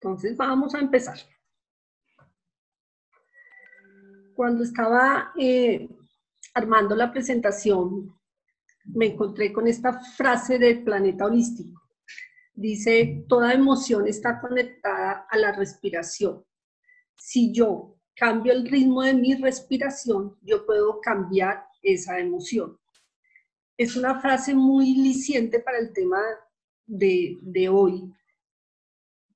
Entonces vamos a empezar. Cuando estaba armando la presentación, me encontré con esta frase del Planeta Holístico. Dice, toda emoción está conectada a la respiración. Si yo cambio el ritmo de mi respiración, yo puedo cambiar esa emoción. Es una frase muy liciente para el tema de hoy,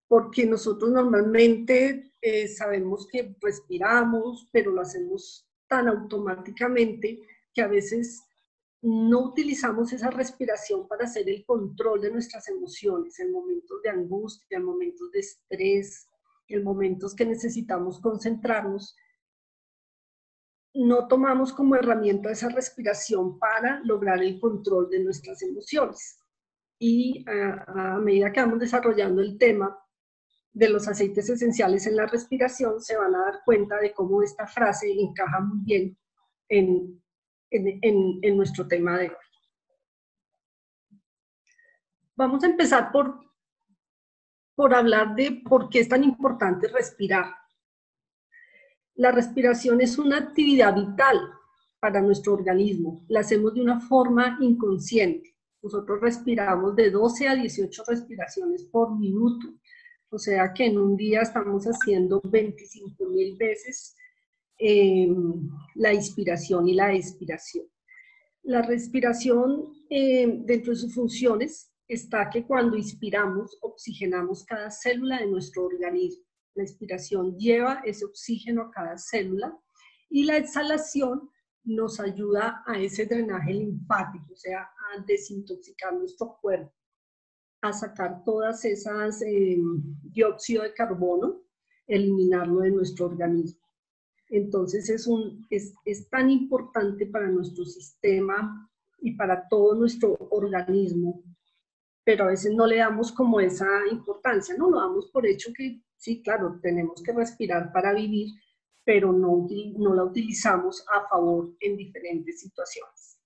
porque nosotros normalmente sabemos que respiramos, pero lo hacemos tan automáticamente que a veces no utilizamos esa respiración para hacer el control de nuestras emociones en momentos de angustia, en momentos de estrés, en momentos que necesitamos concentrarnos. No tomamos como herramienta esa respiración para lograr el control de nuestras emociones. Y a medida que vamos desarrollando el tema de los aceites esenciales en la respiración, se van a dar cuenta de cómo esta frase encaja muy bien en nuestro tema de hoy. Vamos a empezar por hablar de por qué es tan importante respirar. La respiración es una actividad vital para nuestro organismo. La hacemos de una forma inconsciente. Nosotros respiramos de 12 a 18 respiraciones por minuto. O sea que en un día estamos haciendo 25.000 veces la inspiración y la expiración. La respiración, dentro de sus funciones, está que cuando inspiramos, oxigenamos cada célula de nuestro organismo. La inspiración lleva ese oxígeno a cada célula y la exhalación nos ayuda a ese drenaje linfático, o sea, a desintoxicar nuestro cuerpo, a sacar todas esas dióxido de carbono, eliminarlo de nuestro organismo. Entonces es tan importante para nuestro sistema y para todo nuestro organismo, pero a veces no le damos como esa importancia, ¿no? Lo damos por hecho que sí, claro, tenemos que respirar para vivir, pero no la utilizamos a favor en diferentes situaciones.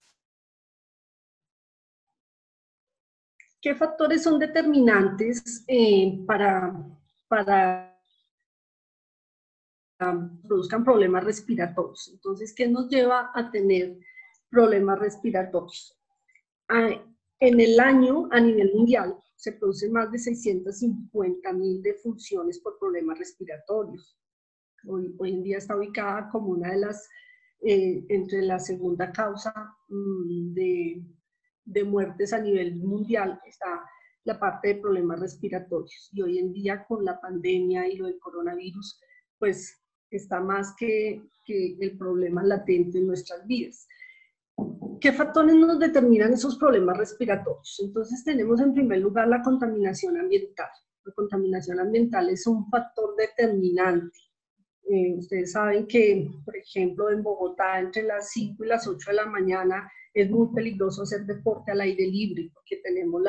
¿Qué factores son determinantes para produzcan problemas respiratorios? Entonces, ¿qué nos lleva a tener problemas respiratorios? En el año, a nivel mundial, se producen más de 650.000 defunciones por problemas respiratorios. Hoy en día está ubicada como una de las, entre la segunda causa de muertes a nivel mundial, está la parte de problemas respiratorios. Y hoy en día, con la pandemia y lo del coronavirus, pues está más que el problema latente en nuestras vidas. ¿Qué factores nos determinan esos problemas respiratorios? Entonces tenemos en primer lugar la contaminación ambiental. La contaminación ambiental es un factor determinante. Ustedes saben que, por ejemplo, en Bogotá entre las 5 y las 8 de la mañana es muy peligroso hacer deporte al aire libre porque tenemos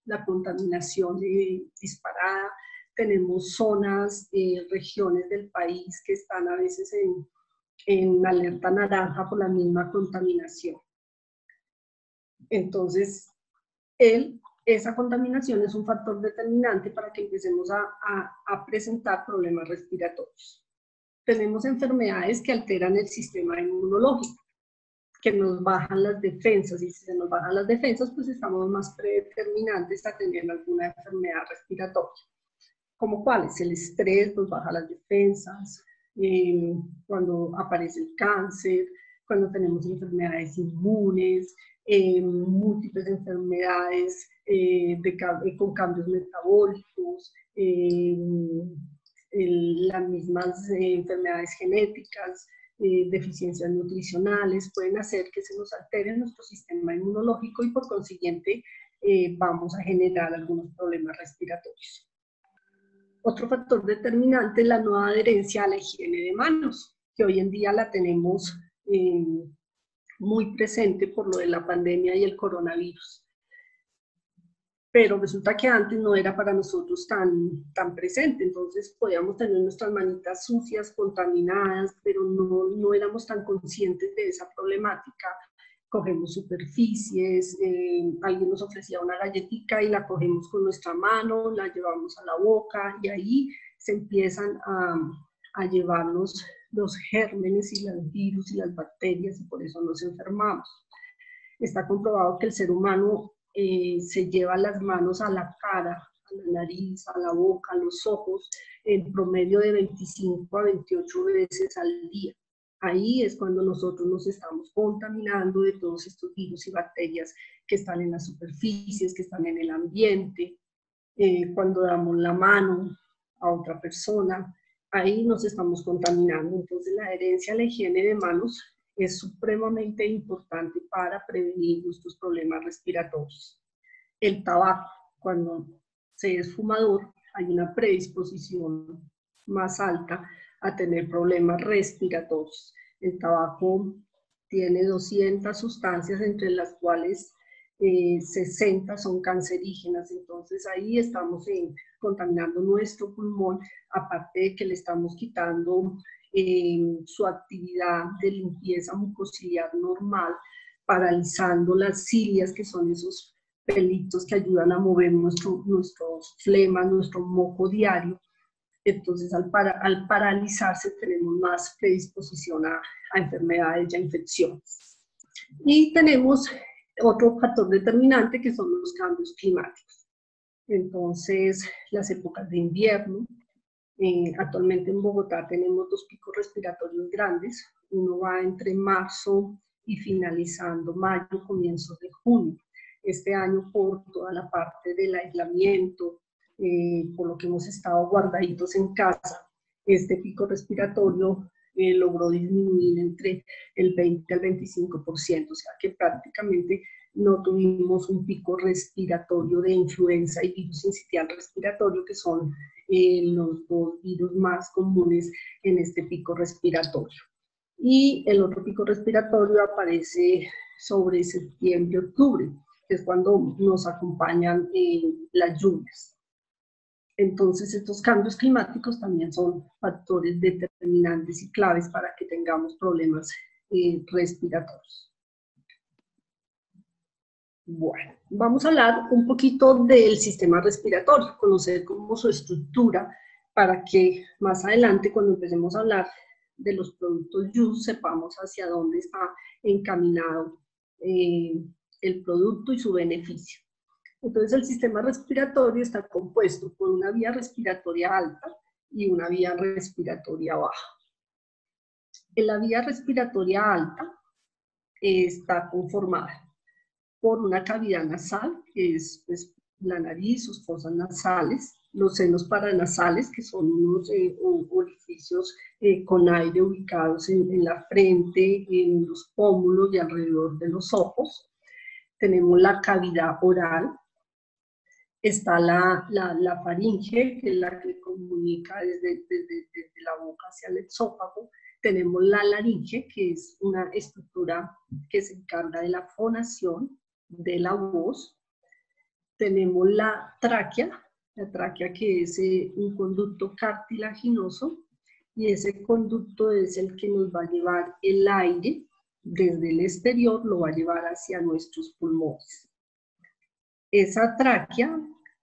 la contaminación disparada. Tenemos zonas, regiones del país que están a veces en alerta naranja por la misma contaminación. Entonces, esa contaminación es un factor determinante para que empecemos a presentar problemas respiratorios. Tenemos enfermedades que alteran el sistema inmunológico, que nos bajan las defensas, y si se nos bajan las defensas, pues estamos más predeterminantes a tener alguna enfermedad respiratoria. ¿Como cuáles? El estrés nos baja las defensas, cuando aparece el cáncer, cuando tenemos enfermedades inmunes, múltiples enfermedades con cambios metabólicos, las mismas enfermedades genéticas, deficiencias nutricionales, pueden hacer que se nos altere nuestro sistema inmunológico y por consiguiente vamos a generar algunos problemas respiratorios. Otro factor determinante es la no adherencia a la higiene de manos, que hoy en día la tenemos muy presente por lo de la pandemia y el coronavirus. Pero resulta que antes no era para nosotros tan presente, entonces podíamos tener nuestras manitas sucias, contaminadas, pero no éramos tan conscientes de esa problemática cogemos superficies, alguien nos ofrecía una galletita y la cogemos con nuestra mano, la llevamos a la boca y ahí se empiezan a llevarnos los gérmenes y los virus y las bacterias y por eso nos enfermamos. Está comprobado que el ser humano se lleva las manos a la cara, a la nariz, a la boca, a los ojos, en promedio de 25 a 28 veces al día. Ahí es cuando nosotros nos estamos contaminando de todos estos virus y bacterias que están en las superficies, que están en el ambiente. Cuando damos la mano a otra persona, ahí nos estamos contaminando. Entonces la adherencia a la higiene de manos es supremamente importante para prevenir nuestros problemas respiratorios. El tabaco, cuando se es fumador, hay una predisposición más alta a tener problemas respiratorios. El tabaco tiene 200 sustancias, entre las cuales 60 son cancerígenas, entonces ahí estamos contaminando nuestro pulmón, aparte de que le estamos quitando su actividad de limpieza mucociliar normal, paralizando las cilias, que son esos pelitos que ayudan a mover nuestros flemas, nuestro moco diario. Entonces, al paralizarse, tenemos más predisposición a enfermedades y a infecciones. Y tenemos otro factor determinante, que son los cambios climáticos. Entonces, las épocas de invierno. Actualmente en Bogotá tenemos 2 picos respiratorios grandes. Uno va entre marzo y finalizando mayo, comienzos de junio. Este año, por toda la parte del aislamiento, por lo que hemos estado guardaditos en casa, este pico respiratorio logró disminuir entre el 20 al 25%, o sea que prácticamente no tuvimos un pico respiratorio de influenza y virus sincitial respiratorio, que son los 2 virus más comunes en este pico respiratorio. Y el otro pico respiratorio aparece sobre septiembre-octubre, que es cuando nos acompañan las lluvias. Entonces, estos cambios climáticos también son factores determinantes y claves para que tengamos problemas respiratorios. Bueno, vamos a hablar un poquito del sistema respiratorio, conocer cómo su estructura, para que más adelante, cuando empecemos a hablar de los productos JUS, sepamos hacia dónde está encaminado el producto y su beneficio. Entonces, el sistema respiratorio está compuesto por una vía respiratoria alta y una vía respiratoria baja. En la vía respiratoria alta está conformada por una cavidad nasal, que es pues, la nariz, sus fosas nasales, los senos paranasales, que son unos orificios con aire ubicados en la frente, en los pómulos y alrededor de los ojos. Tenemos la cavidad oral. Está la faringe, que es la que comunica desde la boca hacia el esófago. Tenemos la laringe, que es una estructura que se encarga de la fonación de la voz. Tenemos la tráquea que es un conducto cartilaginoso, y ese conducto es el que nos va a llevar el aire desde el exterior, lo va a llevar hacia nuestros pulmones. Esa tráquea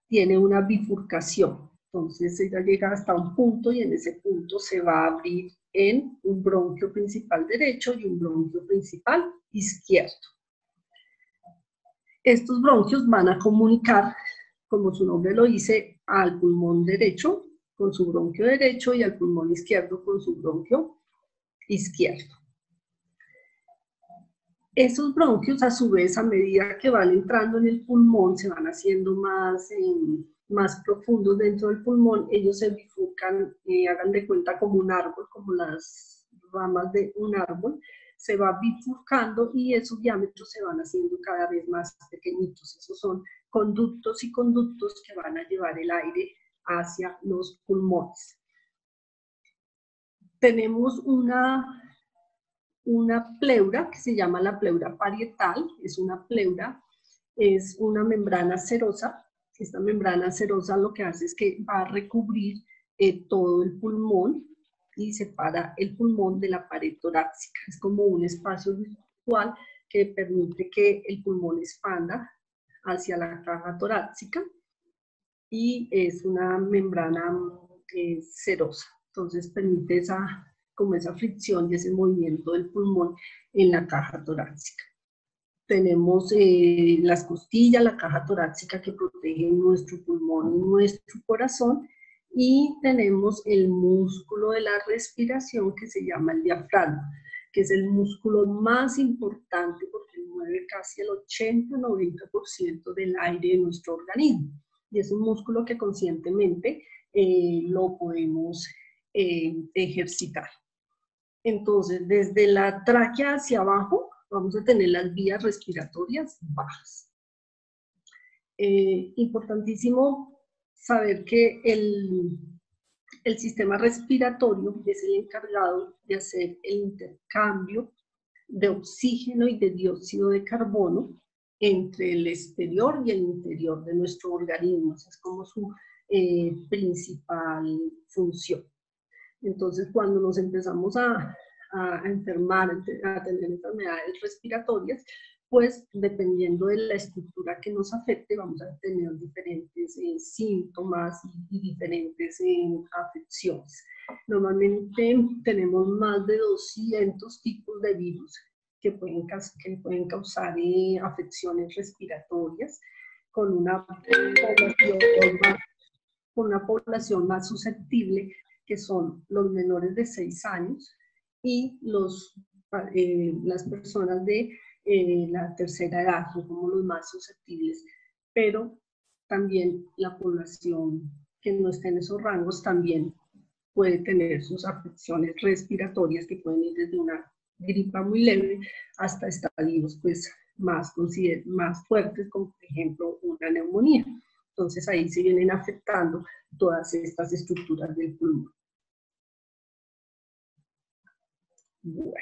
tiene una bifurcación, entonces ella llega hasta un punto y en ese punto se va a abrir en un bronquio principal derecho y un bronquio principal izquierdo. Estos bronquios van a comunicar, como su nombre lo dice, al pulmón derecho con su bronquio derecho y al pulmón izquierdo con su bronquio izquierdo. Esos bronquios, a su vez, a medida que van entrando en el pulmón, se van haciendo más profundos dentro del pulmón. Ellos se bifurcan, hagan de cuenta como un árbol, como las ramas de un árbol, se va bifurcando y esos diámetros se van haciendo cada vez más pequeñitos. Esos son conductos y conductos que van a llevar el aire hacia los pulmones. Tenemos una pleura que se llama la pleura parietal. Es una pleura, es una membrana serosa. Esta membrana serosa lo que hace es que va a recubrir todo el pulmón y separa el pulmón de la pared torácica. Es como un espacio virtual que permite que el pulmón expanda hacia la caja torácica y es una membrana serosa. Entonces permite como esa fricción y ese movimiento del pulmón en la caja torácica. Tenemos las costillas, la caja torácica que protege nuestro pulmón y nuestro corazón, y tenemos el músculo de la respiración que se llama el diafragma, que es el músculo más importante porque mueve casi el 80-90% del aire de nuestro organismo. Y es un músculo que conscientemente lo podemos ejercitar. Entonces, desde la tráquea hacia abajo, vamos a tener las vías respiratorias bajas. Importantísimo saber que el sistema respiratorio es el encargado de hacer el intercambio de oxígeno y de dióxido de carbono entre el exterior y el interior de nuestro organismo. Esa es como su principal función. Entonces, cuando nos empezamos a enfermar, a tener enfermedades respiratorias, pues dependiendo de la estructura que nos afecte, vamos a tener diferentes síntomas y diferentes afecciones. Normalmente tenemos más de 200 tipos de virus que pueden causar afecciones respiratorias con una población más susceptible, que son los menores de 6 años y las personas de la tercera edad, son como los más susceptibles, pero también la población que no está en esos rangos también puede tener sus afecciones respiratorias que pueden ir desde una gripa muy leve hasta estadios pues, más fuertes, como por ejemplo una neumonía. Entonces ahí se vienen afectando todas estas estructuras del pulmón. Bueno,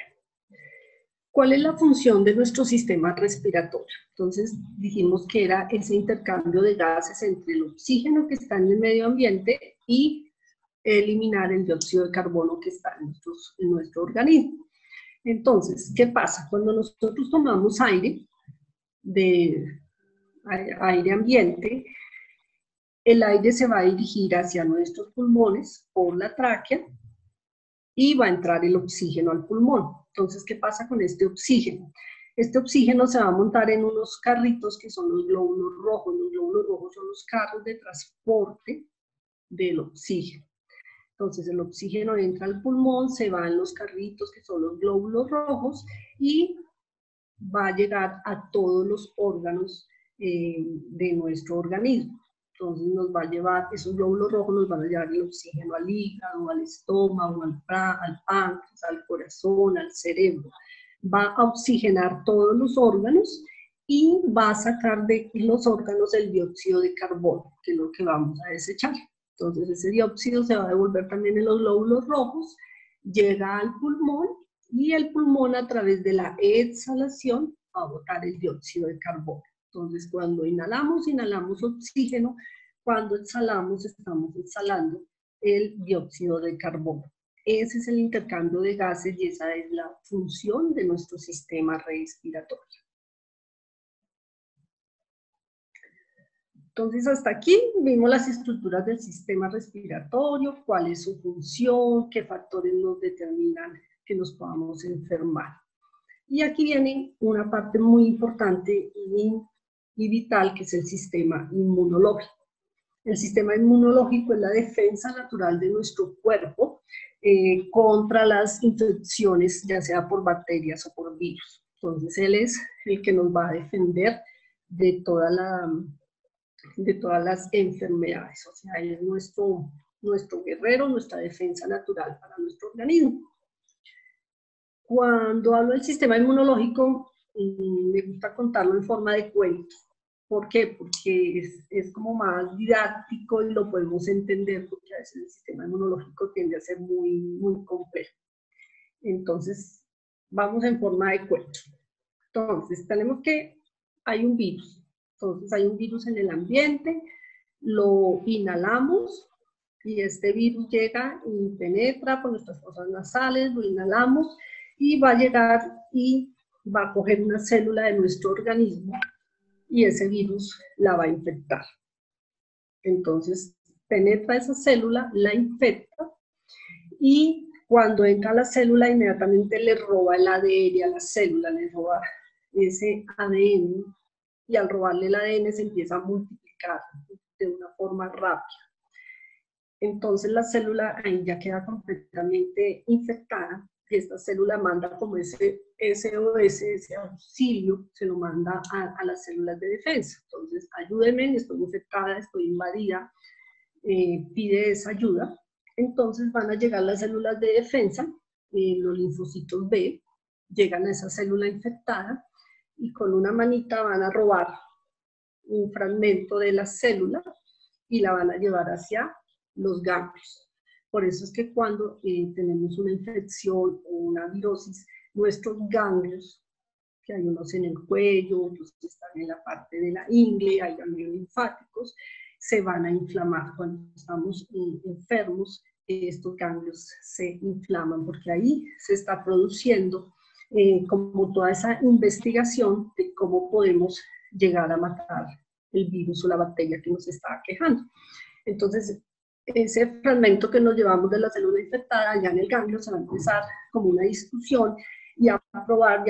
¿cuál es la función de nuestro sistema respiratorio? Entonces dijimos que era ese intercambio de gases entre el oxígeno que está en el medio ambiente y eliminar el dióxido de carbono que está en nuestro organismo. Entonces, ¿qué pasa? Cuando nosotros tomamos aire ambiente, el aire se va a dirigir hacia nuestros pulmones por la tráquea y va a entrar el oxígeno al pulmón. Entonces, ¿qué pasa con este oxígeno? Este oxígeno se va a montar en unos carritos que son los glóbulos rojos. Los glóbulos rojos son los carros de transporte del oxígeno. Entonces, el oxígeno entra al pulmón, se va en los carritos que son los glóbulos rojos y va a llegar a todos los órganos de nuestro organismo. Entonces nos va a llevar, esos glóbulos rojos nos van a llevar el oxígeno al hígado, al estómago, al páncreas, al corazón, al cerebro. Va a oxigenar todos los órganos y va a sacar de los órganos el dióxido de carbono, que es lo que vamos a desechar. Entonces ese dióxido se va a devolver también en los glóbulos rojos, llega al pulmón y el pulmón a través de la exhalación va a botar el dióxido de carbono. Entonces, cuando inhalamos oxígeno, cuando exhalamos, estamos exhalando el dióxido de carbono. Ese es el intercambio de gases y esa es la función de nuestro sistema respiratorio. Entonces, hasta aquí vimos las estructuras del sistema respiratorio, cuál es su función, qué factores nos determinan que nos podamos enfermar. Y aquí viene una parte muy importante y vital, que es el sistema inmunológico. El sistema inmunológico es la defensa natural de nuestro cuerpo contra las infecciones, ya sea por bacterias o por virus. Entonces, él es el que nos va a defender de todas las enfermedades. O sea, él es nuestro guerrero, nuestra defensa natural para nuestro organismo. Cuando hablo del sistema inmunológico, me gusta contarlo en forma de cuento. ¿Por qué? Porque es como más didáctico y lo podemos entender, porque a veces el sistema inmunológico tiende a ser muy, muy complejo. Entonces, vamos en forma de cuento. Entonces, tenemos que hay un virus. Entonces, hay un virus en el ambiente, lo inhalamos y este virus llega y penetra por nuestras fosas nasales, lo inhalamos y va a llegar y va a coger una célula de nuestro organismo y ese virus la va a infectar. Entonces, penetra esa célula, la infecta, y cuando entra a la célula, inmediatamente le roba el ADN a la célula, le roba ese ADN, y al robarle el ADN se empieza a multiplicar de una forma rápida. Entonces la célula ahí ya queda completamente infectada, y esta célula manda como ese SOS, ese auxilio, se lo manda a las células de defensa. Entonces, ayúdenme, estoy infectada, estoy invadida, pide esa ayuda. Entonces van a llegar las células de defensa, los linfocitos B, llegan a esa célula infectada y con una manita van a robar un fragmento de la célula y la van a llevar hacia los ganglios. Por eso es que cuando tenemos una infección o una virosis, nuestros ganglios, que hay unos en el cuello, otros que están en la parte de la ingle, hay ganglios linfáticos, se van a inflamar. Cuando estamos enfermos, estos ganglios se inflaman porque ahí se está produciendo como toda esa investigación de cómo podemos llegar a matar el virus o la bacteria que nos está aquejando. Entonces, ese fragmento que nos llevamos de la célula infectada, allá en el ganglio se va a empezar como una discusión y a probar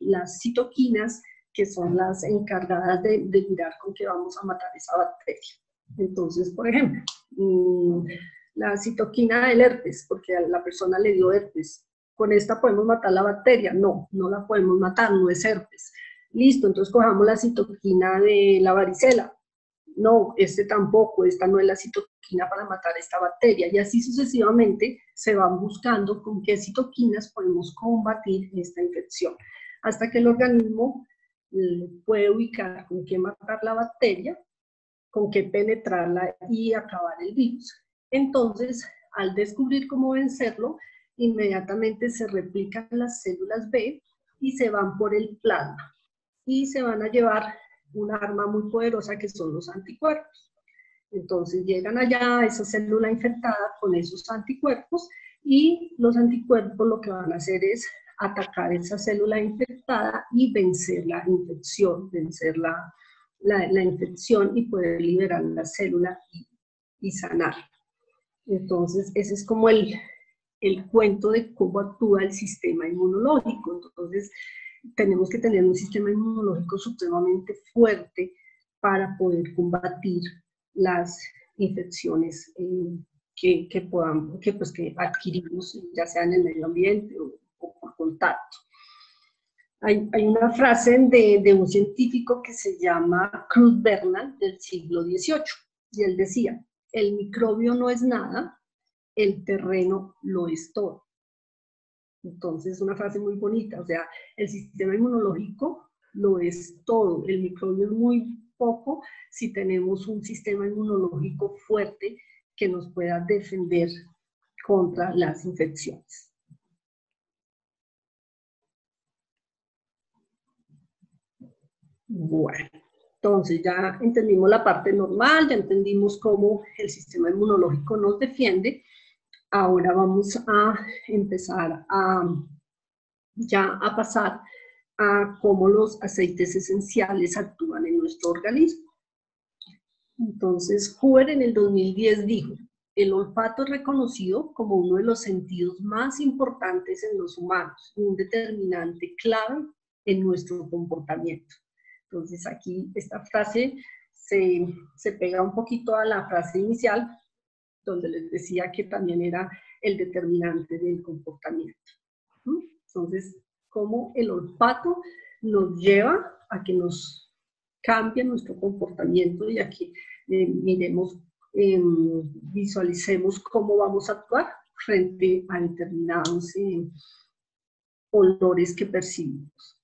las citoquinas, que son las encargadas de mirar con qué vamos a matar esa bacteria. Entonces, por ejemplo, la citoquina del herpes, porque a la persona le dio herpes, ¿con esta podemos matar la bacteria? No, no la podemos matar, no es herpes. Listo, entonces cojamos la citoquina de la varicela. No, tampoco, esta no es la citoquina para matar esta bacteria, y así sucesivamente se van buscando con qué citoquinas podemos combatir esta infección, hasta que el organismo puede ubicar con qué matar la bacteria, con qué penetrarla y acabar el virus. Entonces, al descubrir cómo vencerlo, inmediatamente se replican las células B y se van por el plasma, y se van a llevar un arma muy poderosa que son los anticuerpos. Entonces llegan allá a esa célula infectada con esos anticuerpos, y los anticuerpos lo que van a hacer es atacar esa célula infectada y vencer la infección, vencer la infección y poder liberar la célula y sanar. Entonces ese es como el cuento de cómo actúa el sistema inmunológico. Entonces tenemos que tener un sistema inmunológico supremamente fuerte para poder combatir las infecciones que adquirimos, ya sea en el medio ambiente o por contacto. Hay una frase de un científico que se llama Cruz Bernal, del siglo XVIII, y él decía: el microbio no es nada, el terreno lo es todo. Entonces, una frase muy bonita, o sea, el sistema inmunológico lo es todo, el microbio es muy poco si tenemos un sistema inmunológico fuerte que nos pueda defender contra las infecciones. Bueno, entonces ya entendimos la parte normal, ya entendimos cómo el sistema inmunológico nos defiende. Ahora vamos a empezar a pasar a cómo los aceites esenciales actúan en nuestro organismo. Entonces, Huber en el 2010 dijo: el olfato es reconocido como uno de los sentidos más importantes en los humanos y un determinante clave en nuestro comportamiento. Entonces, aquí esta frase se pega un poquito a la frase inicial, donde les decía que también era el determinante del comportamiento. Entonces, cómo el olfato nos lleva a que nos cambie nuestro comportamiento y a que miremos, visualicemos cómo vamos a actuar frente a determinados olores que percibimos.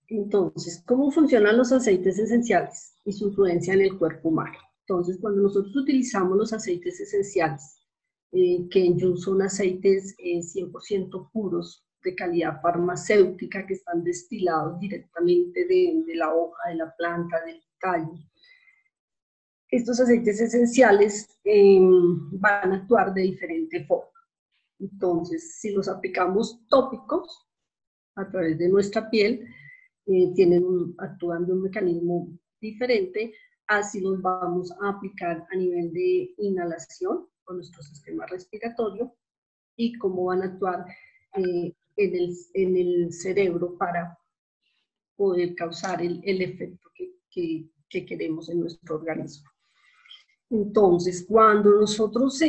Entonces, ¿cómo funcionan los aceites esenciales y su influencia en el cuerpo humano? Entonces, cuando nosotros utilizamos los aceites esenciales, que en Jun son aceites 100% puros, de calidad farmacéutica, que están destilados directamente de la hoja, de la planta, del tallo. Estos aceites esenciales van a actuar de diferente forma. Entonces, si los aplicamos tópicos a través de nuestra piel, actúan de un mecanismo diferente, así los vamos a aplicar a nivel de inhalación con nuestro sistema respiratorio y cómo van a actuar en el cerebro para poder causar el efecto que queremos en nuestro organismo. Entonces, cuando nosotros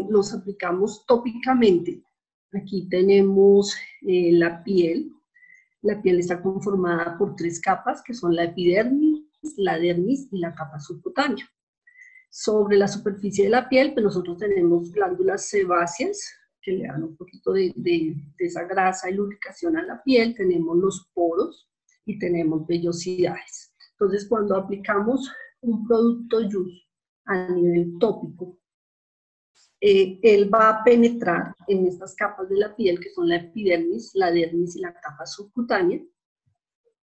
los aplicamos tópicamente, aquí tenemos la piel. La piel está conformada por 3 capas, que son la epidermis, la dermis y la capa subcutánea. Sobre la superficie de la piel, pues nosotros tenemos glándulas sebáceas, que le dan un poquito de esa grasa y lubricación a la piel, tenemos los poros y tenemos vellosidades. Entonces, cuando aplicamos un producto YUS a nivel tópico, él va a penetrar en estas capas de la piel, que son la epidermis, la dermis y la capa subcutánea.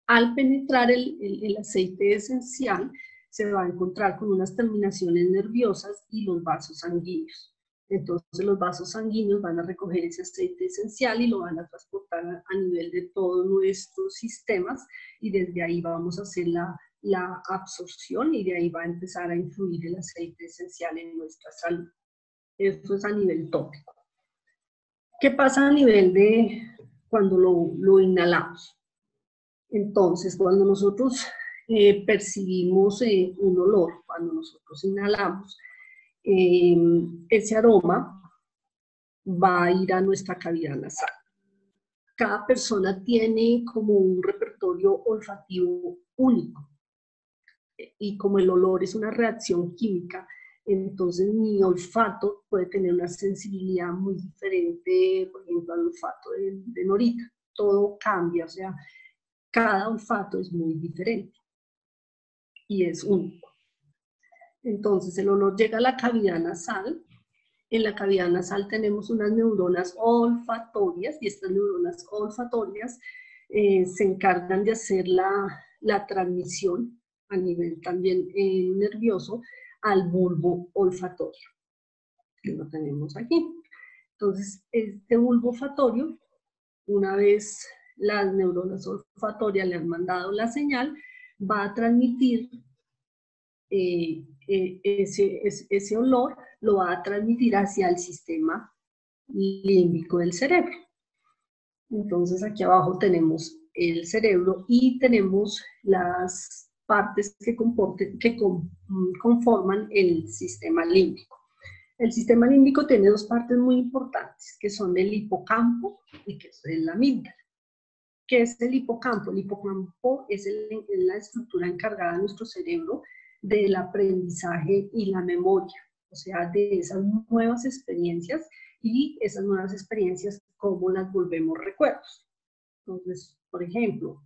Al penetrar el aceite esencial, se va a encontrar con unas terminaciones nerviosas y los vasos sanguíneos. Entonces los vasos sanguíneos van a recoger ese aceite esencial y lo van a transportar a nivel de todos nuestros sistemas, y desde ahí vamos a hacer la absorción, y de ahí va a empezar a influir el aceite esencial en nuestra salud. Esto es a nivel tópico. ¿Qué pasa a nivel de cuando lo inhalamos? Entonces, cuando nosotros percibimos un olor, cuando nosotros inhalamos, ese aroma va a ir a nuestra cavidad nasal. Cada persona tiene como un repertorio olfativo único, y como el olor es una reacción química, entonces mi olfato puede tener una sensibilidad muy diferente, por ejemplo, al olfato de Norita. Todo cambia, o sea, cada olfato es muy diferente y es único. Entonces el olor llega a la cavidad nasal. En la cavidad nasal tenemos unas neuronas olfatorias, y estas neuronas olfatorias se encargan de hacer la transmisión a nivel también nervioso al bulbo olfatorio, que lo tenemos aquí. Entonces, este bulbo olfatorio, una vez las neuronas olfatorias le han mandado la señal, va a transmitir ese olor, lo va a transmitir hacia el sistema límbico del cerebro. Entonces aquí abajo tenemos el cerebro y tenemos las partes que conforman el sistema límbico. El sistema límbico tiene 2 partes muy importantes, que son el hipocampo y que es la amígdala. ¿Qué es el hipocampo? El hipocampo es la estructura encargada de nuestro cerebro del aprendizaje y la memoria, o sea, de esas nuevas experiencias, y esas nuevas experiencias, cómo las volvemos recuerdos. Entonces, por ejemplo,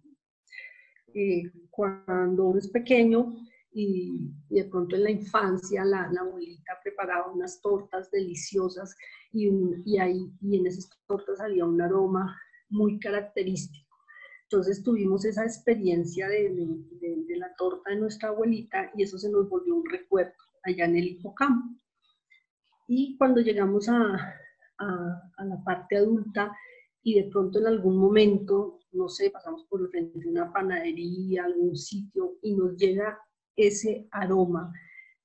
cuando uno es pequeño y de pronto en la infancia la abuelita preparaba unas tortas deliciosas y en esas tortas había un aroma muy característico. Entonces tuvimos esa experiencia de la torta de nuestra abuelita, y eso se nos volvió un recuerdo allá en el hipocampo. Y cuando llegamos a la parte adulta y de pronto en algún momento, no sé, pasamos por frente de una panadería, algún sitio, y nos llega ese aroma,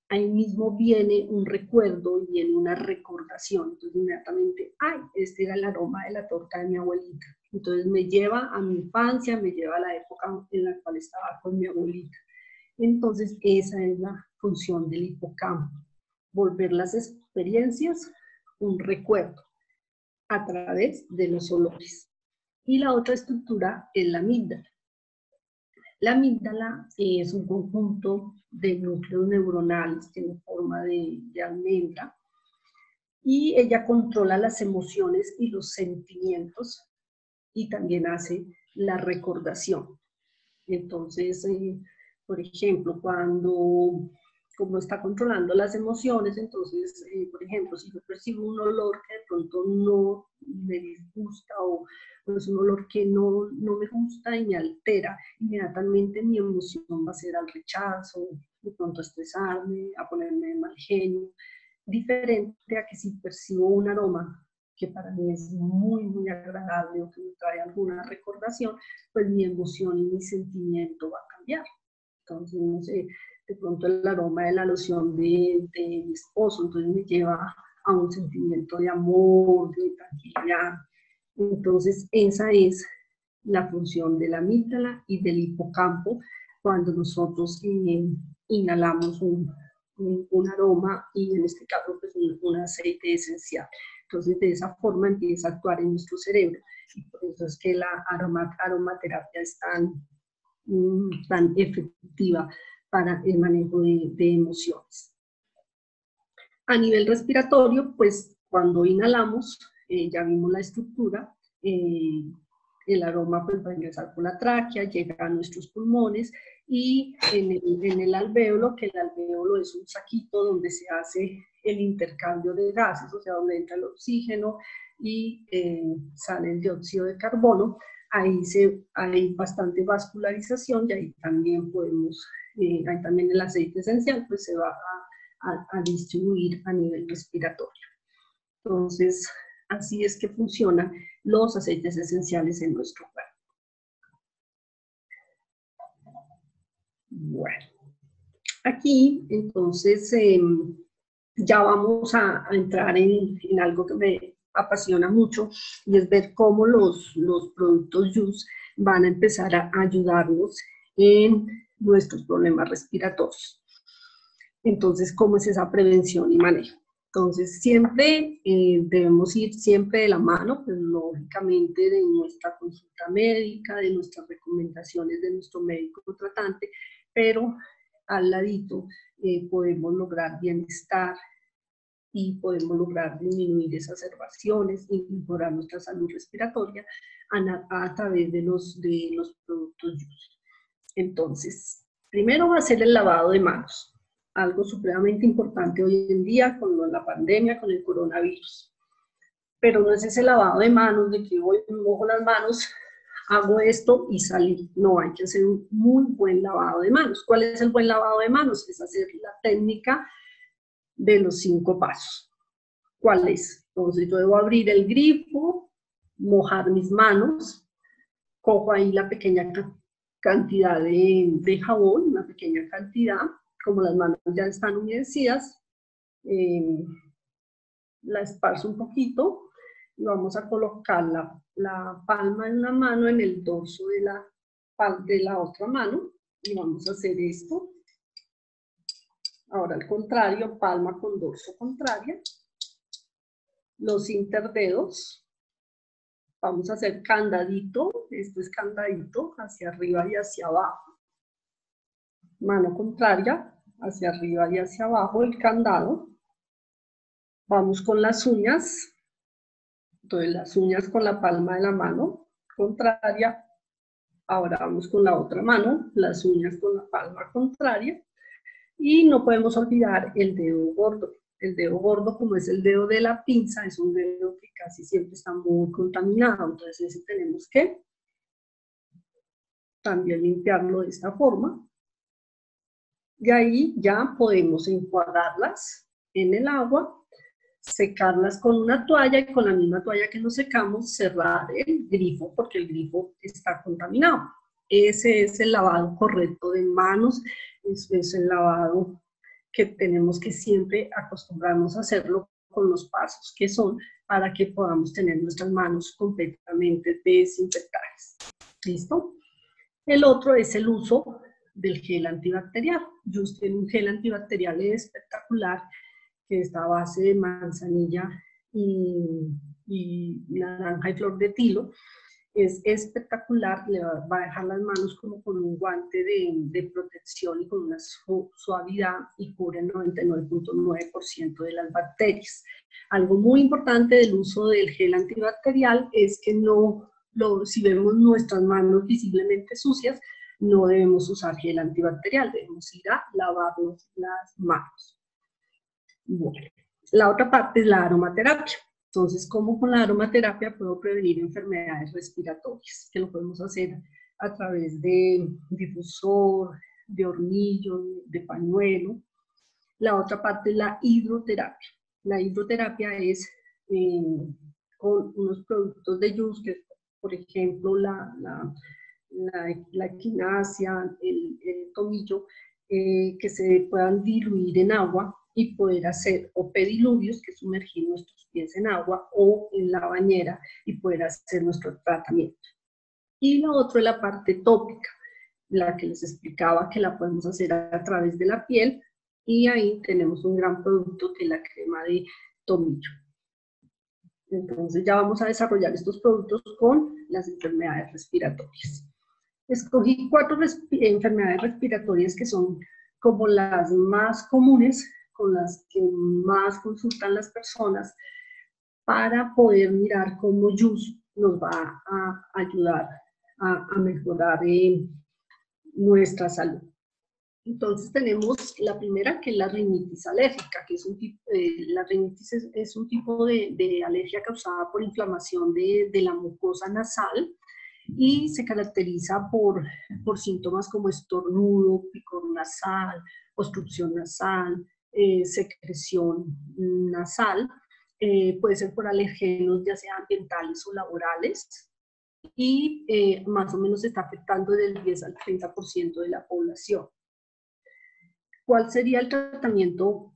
ahí mismo viene un recuerdo y viene una recordación. Entonces inmediatamente, ay, este era el aroma de la torta de mi abuelita. Entonces me lleva a mi infancia, me lleva a la época en la cual estaba con mi abuelita. Entonces esa es la función del hipocampo, volver las experiencias un recuerdo a través de los olores. Y la otra estructura es la amígdala. La amígdala es un conjunto de núcleos neuronales, tiene forma de almendra, y ella controla las emociones y los sentimientos, y también hace la recordación. Entonces, por ejemplo, como está controlando las emociones, entonces, por ejemplo, si yo percibo un olor que de pronto no me disgusta, o es un olor que no me gusta y me altera, inmediatamente mi emoción va a ser al rechazo, de pronto a estresarme, a ponerme de mal genio, diferente a que si percibo un aroma que para mí es muy, muy agradable o que me trae alguna recordación, pues mi emoción y mi sentimiento va a cambiar. Entonces, no sé, de pronto el aroma de la loción de mi esposo, entonces me lleva a un sentimiento de amor, de tranquilidad. Entonces, esa es la función de la amígdala y del hipocampo cuando nosotros inhalamos un aroma y en este caso pues un aceite esencial. Entonces de esa forma empieza a actuar en nuestro cerebro y por eso es que la aromaterapia es tan efectiva para el manejo de emociones. A nivel respiratorio, pues cuando inhalamos, ya vimos la estructura, el aroma pues va a ingresar por la tráquea, llega a nuestros pulmones y en el alvéolo, que el alvéolo es un saquito donde se hace el intercambio de gases, o sea, donde entra el oxígeno y sale el dióxido de carbono, ahí hay bastante vascularización y ahí también podemos, ahí también el aceite esencial pues se va a distribuir a nivel respiratorio. Entonces, así es que funcionan los aceites esenciales en nuestro cuerpo. Bueno, aquí entonces ya vamos a entrar en algo que me apasiona mucho y es ver cómo los productos JUS van a empezar a ayudarnos en nuestros problemas respiratorios. Entonces, ¿cómo es esa prevención y manejo? Entonces, siempre debemos ir siempre de la mano, pues lógicamente de nuestra consulta médica, de nuestras recomendaciones de nuestro médico tratante, pero al ladito podemos lograr bienestar y podemos lograr disminuir exacerbaciones y mejorar nuestra salud respiratoria a través de los productos JUS. Entonces, primero va a ser el lavado de manos, algo supremamente importante hoy en día con la pandemia, con el coronavirus. Pero no es ese lavado de manos de que voy, me mojo las manos, hago esto y salí. No, hay que hacer un muy buen lavado de manos. ¿Cuál es el buen lavado de manos? Es hacer la técnica de los 5 pasos. ¿Cuál es? Entonces yo debo abrir el grifo, mojar mis manos, cojo ahí la pequeña cantidad de jabón, una pequeña cantidad, como las manos ya están humedecidas, la esparzo un poquito y vamos a colocar la palma de una mano en el dorso de la otra mano y vamos a hacer esto. Ahora al contrario, palma con dorso contraria, los interdedos, vamos a hacer candadito, esto es candadito, hacia arriba y hacia abajo. Mano contraria, hacia arriba y hacia abajo el candado. Vamos con las uñas, entonces las uñas con la palma de la mano contraria. Ahora vamos con la otra mano, las uñas con la palma contraria. Y no podemos olvidar el dedo gordo. El dedo gordo, como es el dedo de la pinza, es un dedo que casi siempre está muy contaminado. Entonces ese tenemos que también limpiarlo de esta forma. Y ahí ya podemos enjuagarlas en el agua, secarlas con una toalla y con la misma toalla que nos secamos, cerrar el grifo porque el grifo está contaminado. Ese es el lavado correcto de manos, es el lavado que tenemos que siempre acostumbrarnos a hacerlo con los pasos que son para que podamos tener nuestras manos completamente desinfectadas. ¿Listo? El otro es el uso del gel antibacterial. JUS tiene un gel antibacterial espectacular que está a base de manzanilla y naranja y flor de tilo. Es espectacular, le va a dejar las manos como con un guante de protección y con una suavidad y cubre el 99.9% de las bacterias. Algo muy importante del uso del gel antibacterial es que si vemos nuestras manos visiblemente sucias, no debemos usar gel antibacterial, debemos ir a lavarnos las manos. Bueno, la otra parte es la aromaterapia. Entonces, ¿cómo con la aromaterapia puedo prevenir enfermedades respiratorias? Que lo podemos hacer a través de difusor, de hornillo, de pañuelo. La otra parte es la hidroterapia. La hidroterapia es con unos productos de Just, que por ejemplo la equinacia, el tomillo, que se puedan diluir en agua y poder hacer o pediluvios, que es sumergir nuestros pies en agua, o en la bañera y poder hacer nuestro tratamiento. Y lo otro es la parte tópica, la que les explicaba que la podemos hacer a través de la piel, y ahí tenemos un gran producto que es la crema de tomillo. Entonces ya vamos a desarrollar estos productos con las enfermedades respiratorias. Escogí 4 enfermedades respiratorias que son como las más comunes, con las que más consultan las personas, para poder mirar cómo Just nos va a ayudar a mejorar nuestra salud. Entonces tenemos la primera, que es la rinitis alérgica, que es un tipo, la rinitis es un tipo de alergia causada por inflamación de la mucosa nasal, y se caracteriza por síntomas como estornudo, picor nasal, obstrucción nasal, secreción nasal. Puede ser por alergenos, ya sea ambientales o laborales, y más o menos está afectando del 10 al 30% de la población. ¿Cuál sería el tratamiento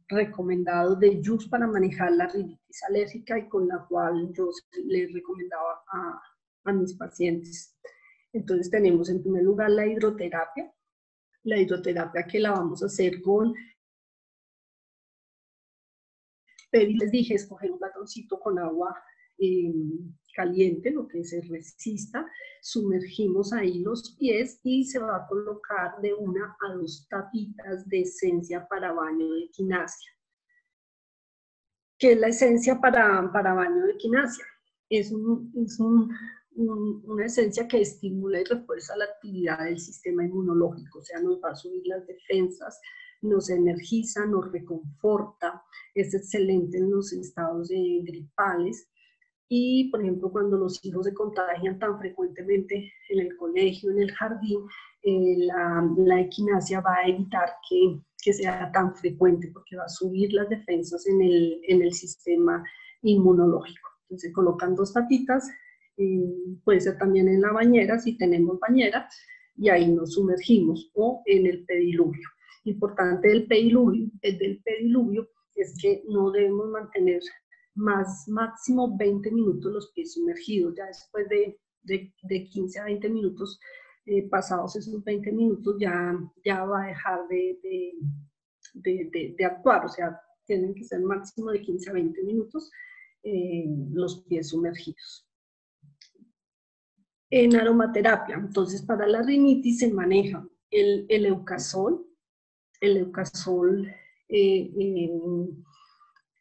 recomendado de Just para manejar la rinitis alérgica, y con la cual yo les recomendaba a mis pacientes? Entonces tenemos en primer lugar la hidroterapia que la vamos a hacer con, les dije, escoger un batoncito con agua caliente, lo que se resista, sumergimos ahí los pies y se va a colocar de 1 a 2 tapitas de esencia para baño de equinacia. ¿Qué es la esencia para baño de equinacia? Es una esencia que estimula y refuerza la actividad del sistema inmunológico, o sea, nos va a subir las defensas, nos energiza, nos reconforta, es excelente en los estados gripales. Y, por ejemplo, cuando los hijos se contagian tan frecuentemente en el colegio, en el jardín, la equinacia va a evitar que sea tan frecuente, porque va a subir las defensas en el sistema inmunológico. Entonces, se colocan 2 tapitas, puede ser también en la bañera, si tenemos bañera, y ahí nos sumergimos, o en el pediluvio. Importante del pediluvio es que no debemos mantener máximo 20 minutos los pies sumergidos. Ya después de 15 a 20 minutos, pasados esos 20 minutos, ya va a dejar de actuar, o sea, tienen que ser máximo de 15 a 20 minutos los pies sumergidos. En aromaterapia, entonces para la rinitis se maneja el Eucasol,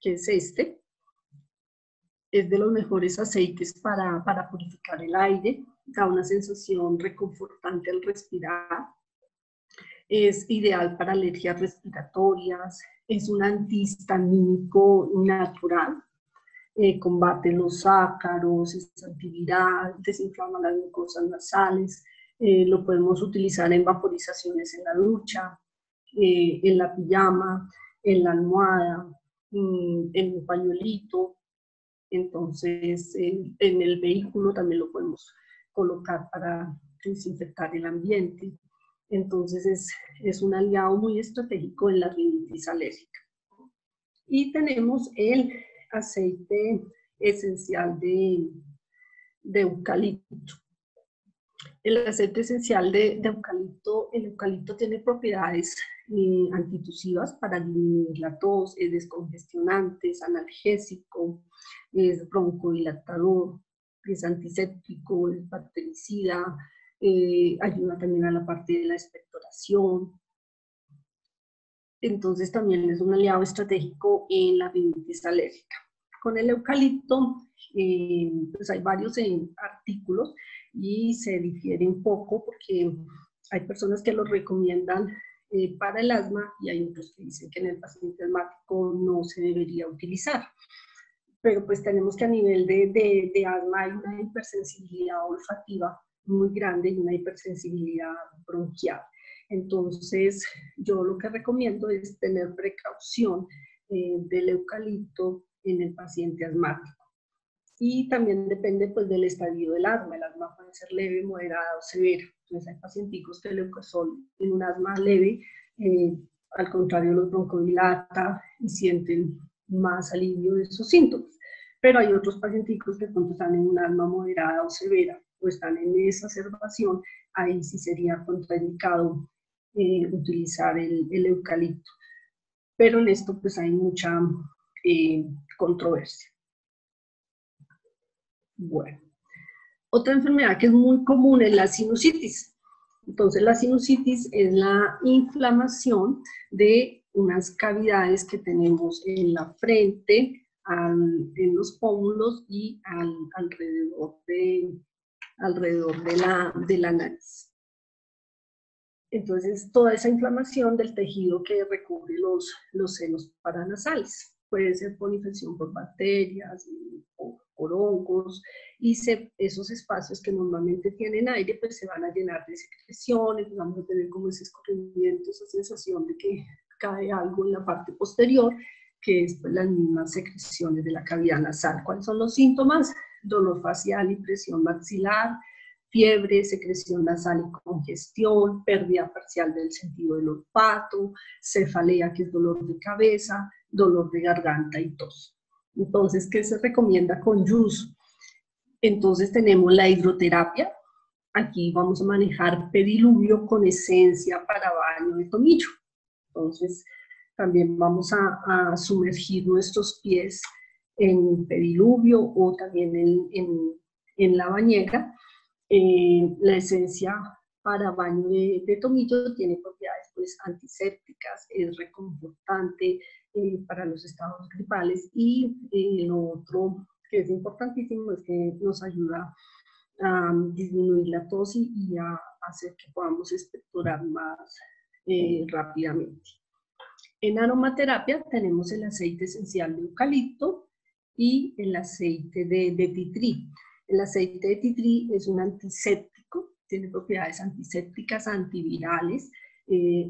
que es es de los mejores aceites para purificar el aire, da una sensación reconfortante al respirar, es ideal para alergias respiratorias, es un antihistamínico natural, combate los ácaros, es antiviral, desinflama las mucosas nasales, lo podemos utilizar en vaporizaciones en la ducha, en la pijama, en la almohada, en un pañuelito. Entonces, en el vehículo también lo podemos colocar para desinfectar el ambiente. Entonces, es un aliado muy estratégico en la rinitis alérgica. Y tenemos el aceite esencial de eucalipto. El aceite esencial de eucalipto, el eucalipto tiene propiedades antitusivas para disminuir la tos, es descongestionante, es analgésico, es broncodilatador, es antiséptico, es bactericida, ayuda también a la parte de la expectoración. Entonces también es un aliado estratégico en la rinitis alérgica. Con el eucalipto, pues hay varios artículos y se difiere un poco porque hay personas que lo recomiendan para el asma y hay otros que dicen que en el paciente asmático no se debería utilizar. Pero pues tenemos que a nivel de asma hay una hipersensibilidad olfativa muy grande y una hipersensibilidad bronquial. Entonces, yo lo que recomiendo es tener precaución del eucalipto en el paciente asmático. Y también depende pues del estadio del asma. El asma puede ser leve, moderada o severa. Entonces hay pacientes que el leucosol en un asma leve, al contrario, los broncodilata y sienten más alivio de esos síntomas. Pero hay otros pacientes que cuando están en un asma moderada o severa o están en exacerbación, ahí sí sería contraindicado utilizar el eucalipto. Pero en esto pues hay mucha controversia. Bueno, otra enfermedad que es muy común es la sinusitis. Entonces la sinusitis es la inflamación de unas cavidades que tenemos en la frente, en los pómulos y alrededor de la nariz. Entonces, toda esa inflamación del tejido que recubre los senos paranasales. Puede ser por infección por bacterias, por hongos, y esos espacios que normalmente tienen aire, pues se van a llenar de secreciones, vamos a tener como ese escurrimiento, esa sensación de que cae algo en la parte posterior, que es pues, las mismas secreciones de la cavidad nasal. ¿Cuáles son los síntomas? Dolor facial y presión maxilar, fiebre, secreción nasal y congestión, pérdida parcial del sentido del olfato, cefalea, que es dolor de cabeza, dolor de garganta y tos. Entonces, ¿qué se recomienda con YUS? Entonces tenemos la hidroterapia. Aquí vamos a manejar pediluvio con esencia para baño de tomillo. Entonces, también vamos a sumergir nuestros pies en pediluvio o también en la bañera. La esencia para baño de tomillo tiene propiedades pues, antisépticas, es reconfortante para los estados gripales y lo otro que es importantísimo es que nos ayuda a disminuir la tos y a hacer que podamos expectorar más rápidamente. En aromaterapia tenemos el aceite esencial de eucalipto y el aceite de tea tree. El aceite de tea tree es un antiséptico, tiene propiedades antisépticas, antivirales,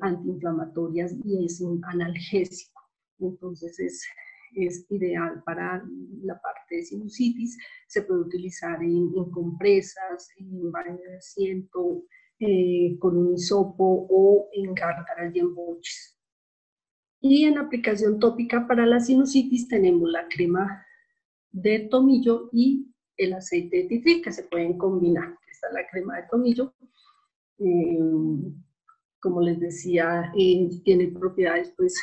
antiinflamatorias y es un analgésico. Entonces es ideal para la parte de sinusitis. Se puede utilizar en compresas, en baño de asiento, con un hisopo o en gárgaras y en boches. Y en aplicación tópica para la sinusitis tenemos la crema de tomillo y el aceite de tea tree que se pueden combinar. Esta es la crema de tomillo. Como les decía, tiene propiedades pues,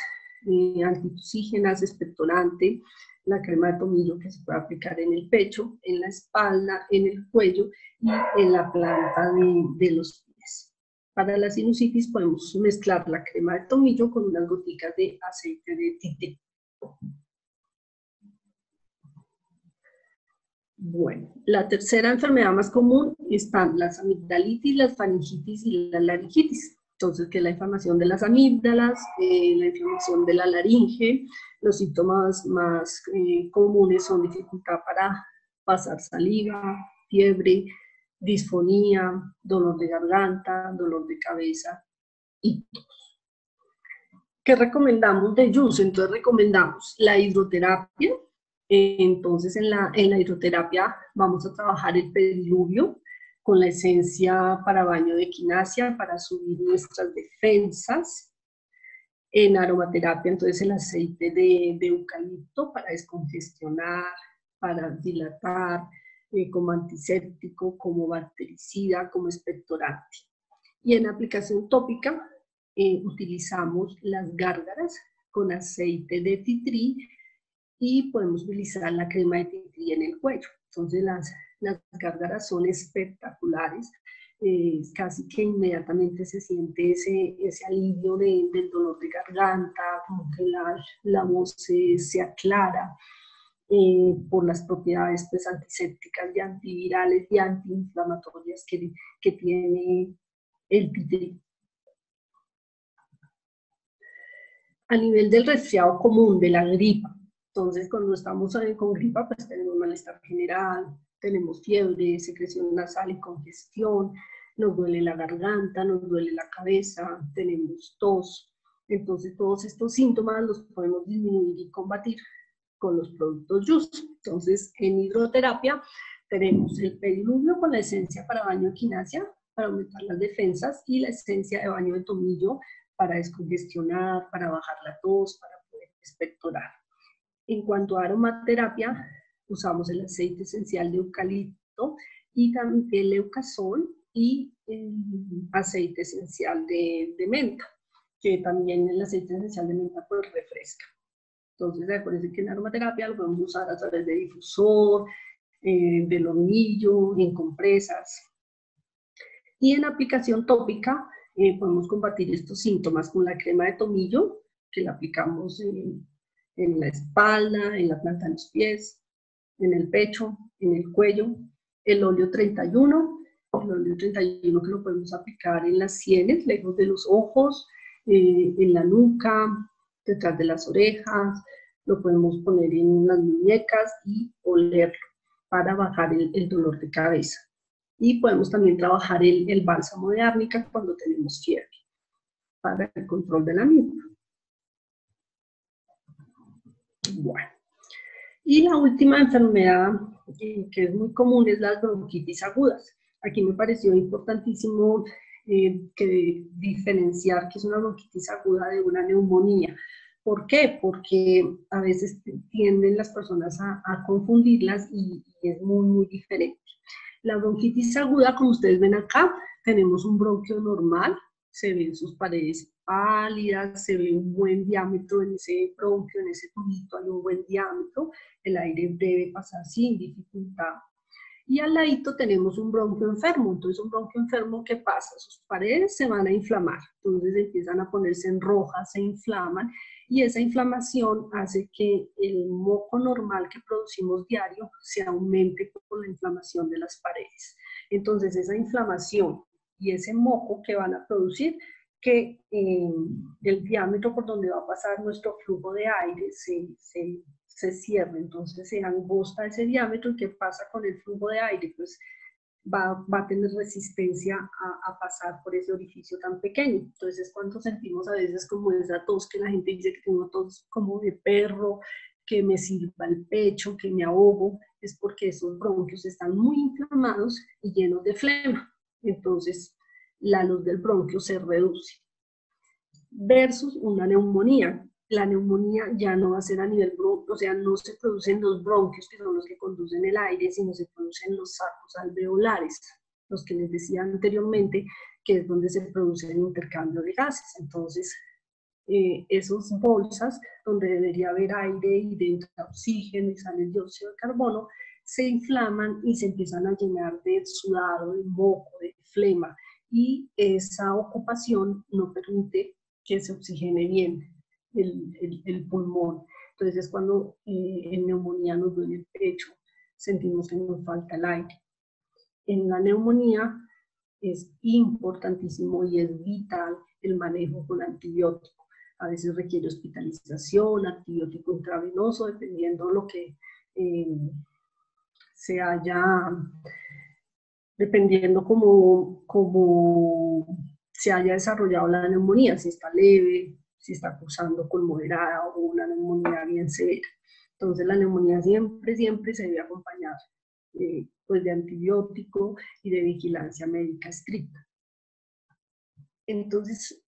antitusígenas, expectorante. La crema de tomillo que se puede aplicar en el pecho, en la espalda, en el cuello y en la planta de los pies. Para la sinusitis podemos mezclar la crema de tomillo con unas goticas de aceite de tea tree. Bueno, la tercera enfermedad más común están las amigdalitis, las faringitis y la laringitis. Entonces, que es la inflamación de las amígdalas, la inflamación de la laringe. Los síntomas más comunes son dificultad para pasar saliva, fiebre, disfonía, dolor de garganta, dolor de cabeza y tos. ¿Qué recomendamos de YUS? Entonces recomendamos la hidroterapia. Entonces en la hidroterapia vamos a trabajar el pediluvio con la esencia para baño de equinacia para subir nuestras defensas. En aromaterapia entonces el aceite de eucalipto para descongestionar, para dilatar, como antiséptico, como bactericida, como expectorante. Y en aplicación tópica utilizamos las gárgaras con aceite de tea tree y podemos utilizar la crema de tea tree en el cuello. Entonces las gárgaras son espectaculares, casi que inmediatamente se siente ese alivio del dolor de garganta, como que la voz se aclara por las propiedades pues, antisépticas y antivirales y antiinflamatorias que tiene el tea tree. A nivel del resfriado común, de la gripa, entonces cuando estamos con gripa, pues tenemos malestar general, tenemos fiebre, secreción nasal y congestión, nos duele la garganta, nos duele la cabeza, tenemos tos. Entonces todos estos síntomas los podemos disminuir y combatir con los productos Yus. Entonces, en hidroterapia tenemos el pediluvio con la esencia para baño de equinacia, para aumentar las defensas, y la esencia de baño de tomillo para descongestionar, para bajar la tos, para poder expectorar. En cuanto a aromaterapia, usamos el aceite esencial de eucalipto y también el eucasol y el aceite esencial de menta, que también el aceite esencial de menta pues refresca. Entonces, acuérdense que en aromaterapia lo podemos usar a través de difusor, del hornillo, en compresas. Y en aplicación tópica podemos combatir estos síntomas con la crema de tomillo, que la aplicamos en la espalda, en la planta de los pies, en el pecho, en el cuello. El óleo 31 que lo podemos aplicar en las sienes, lejos de los ojos, en la nuca, detrás de las orejas, lo podemos poner en las muñecas y olerlo para bajar el dolor de cabeza. Y podemos también trabajar el bálsamo de árnica cuando tenemos fiebre, para el control de la misma. Bueno. Y la última enfermedad que es muy común es las bronquitis agudas. Aquí me pareció importantísimo diferenciar que es una bronquitis aguda de una neumonía. ¿Por qué? Porque a veces tienden las personas a confundirlas y es muy, muy diferente. La bronquitis aguda, como ustedes ven acá, tenemos un bronquio normal, se ven sus paredes pálidas, se ve un buen diámetro en ese bronquio, en ese tubito hay un buen diámetro, el aire debe pasar sin dificultad. Y al ladito tenemos un bronquio enfermo. Entonces, un bronquio enfermo, ¿qué pasa? Sus paredes se van a inflamar, entonces empiezan a ponerse en rojas, se inflaman, y esa inflamación hace que el moco normal que producimos diario se aumente por la inflamación de las paredes. Entonces, esa inflamación y ese moco que van a producir que el diámetro por donde va a pasar nuestro flujo de aire se cierre, entonces se angosta ese diámetro. ¿Y qué pasa con el flujo de aire? Pues va a tener resistencia a pasar por ese orificio tan pequeño. Entonces, cuando sentimos a veces como esa tos, que la gente dice que tengo tos como de perro, que me silba el pecho, que me ahogo, es porque esos bronquios están muy inflamados y llenos de flema. Entonces, la luz del bronquio se reduce. Versus una neumonía. La neumonía ya no va a ser a nivel bronquio, o sea, no se producen los bronquios, que son los que conducen el aire, sino se producen los sacos alveolares, los que les decía anteriormente, que es donde se produce el intercambio de gases. Entonces, esas bolsas donde debería haber aire y dentro oxígeno y sale el dióxido de carbono, se inflaman y se empiezan a llenar de sudado, de moco, de flema, y esa ocupación no permite que se oxigene bien el pulmón. Entonces es cuando en neumonía nos duele el pecho, sentimos que nos falta el aire. En la neumonía es importantísimo y es vital el manejo con antibiótico. A veces requiere hospitalización, antibiótico intravenoso, dependiendo lo que se haya, dependiendo cómo se haya desarrollado la neumonía, si está leve, si está cursando con moderada o una neumonía bien severa. Entonces la neumonía siempre se debe acompañar pues de antibiótico y de vigilancia médica estricta. Entonces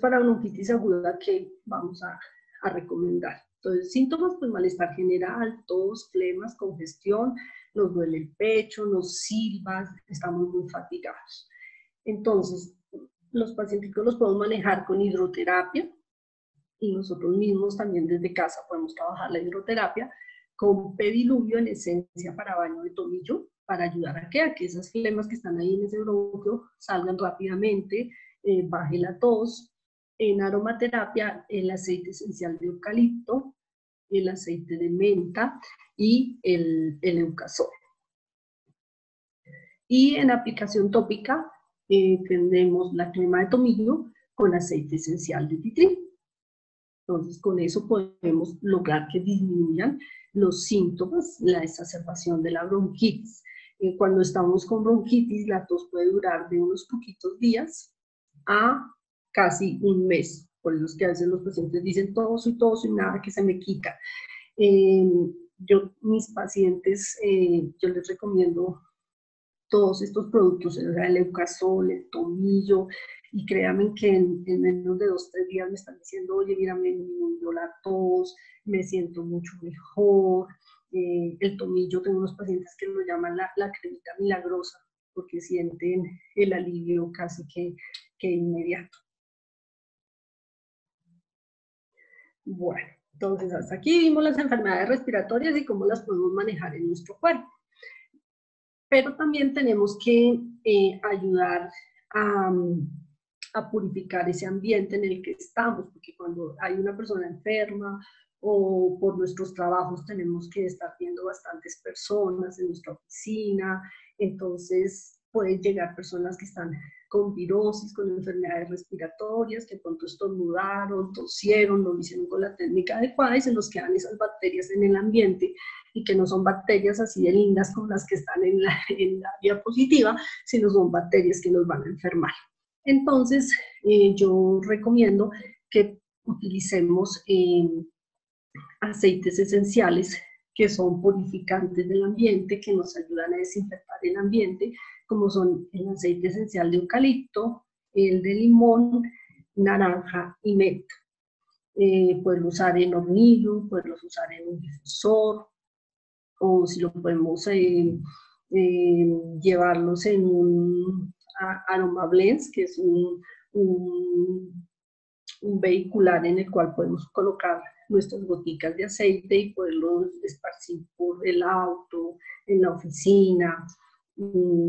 para bronquitis aguda, ¿qué vamos a recomendar? Entonces, síntomas, pues malestar general, tos, flemas, congestión, nos duele el pecho, nos silba, estamos muy fatigados. Entonces, los pacientes los podemos manejar con hidroterapia, y nosotros mismos también desde casa podemos trabajar la hidroterapia con pediluvio en esencia para baño de tomillo, para ayudar a que esas flemas que están ahí en ese bronquio salgan rápidamente, baje la tos. En aromaterapia, el aceite esencial de eucalipto, el aceite de menta y el eucasol. Y en aplicación tópica tenemos la crema de tomillo con aceite esencial de titrí. Entonces, con eso podemos lograr que disminuyan los síntomas, la exacerbación de la bronquitis. Cuando estamos con bronquitis, la tos puede durar de unos poquitos días a casi un mes. Por eso es que a veces los pacientes dicen tos y nada que se me quita. Mis pacientes, yo les recomiendo todos estos productos, el Eukasol, el tomillo, y créanme que en menos de 2-3 días me están diciendo, oye, mira, me disminuyó la tos, me siento mucho mejor. El tomillo, tengo unos pacientes que lo llaman la cremita milagrosa, porque sienten el alivio casi que inmediato. Bueno, entonces hasta aquí vimos las enfermedades respiratorias y cómo las podemos manejar en nuestro cuerpo. Pero también tenemos que ayudar a purificar ese ambiente en el que estamos, porque cuando hay una persona enferma o por nuestros trabajos tenemos que estar viendo bastantes personas en nuestra oficina, entonces pueden llegar personas que están con virosis, con enfermedades respiratorias, que pronto estornudaron, tosieron, no lo hicieron con la técnica adecuada y se nos quedan esas bacterias en el ambiente, y que no son bacterias así de lindas como las que están en la diapositiva, sino son bacterias que nos van a enfermar. Entonces, yo recomiendo que utilicemos aceites esenciales que son purificantes del ambiente, que nos ayudan a desinfectar el ambiente, como son el aceite esencial de eucalipto, el de limón, naranja y menta. Poderlo usar en hornillo, poderlo usar en un difusor, o si lo podemos llevarlos en un aroma blends, que es un vehicular en el cual podemos colocar nuestras goticas de aceite y poderlos esparcir por el auto, en la oficina.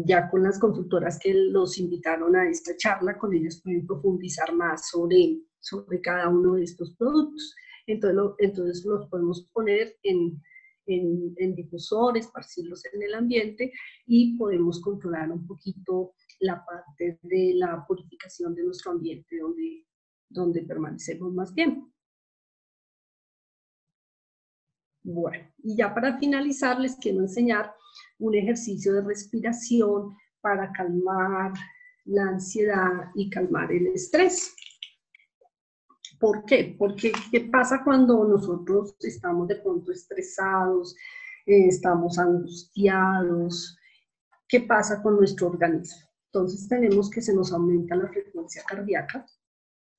Ya con las consultoras que los invitaron a esta charla, con ellas pueden profundizar más sobre cada uno de estos productos. Entonces los podemos poner en difusores, esparcirlos en el ambiente, y podemos controlar un poquito la parte de la purificación de nuestro ambiente donde permanecemos más tiempo. Bueno, y ya para finalizar les quiero enseñar un ejercicio de respiración para calmar la ansiedad y calmar el estrés. ¿Por qué? Porque ¿qué pasa cuando nosotros estamos de pronto estresados, estamos angustiados? ¿Qué pasa con nuestro organismo? Entonces tenemos que se nos aumenta la frecuencia cardíaca,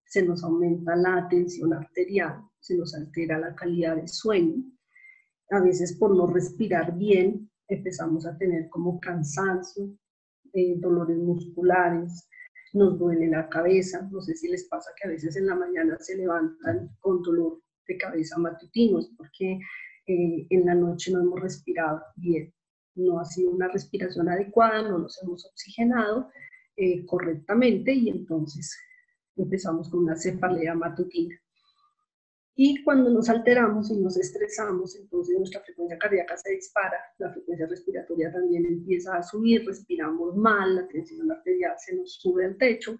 se nos aumenta la tensión arterial, se nos altera la calidad del sueño. A veces por no respirar bien empezamos a tener como cansancio, dolores musculares, nos duele la cabeza. No sé si les pasa que a veces en la mañana se levantan con dolor de cabeza matutino, es porque en la noche no hemos respirado bien, no ha sido una respiración adecuada, no nos hemos oxigenado correctamente, y entonces empezamos con una cefalea matutina. Y cuando nos alteramos y nos estresamos, entonces nuestra frecuencia cardíaca se dispara, la frecuencia respiratoria también empieza a subir, respiramos mal, la tensión arterial se nos sube al techo,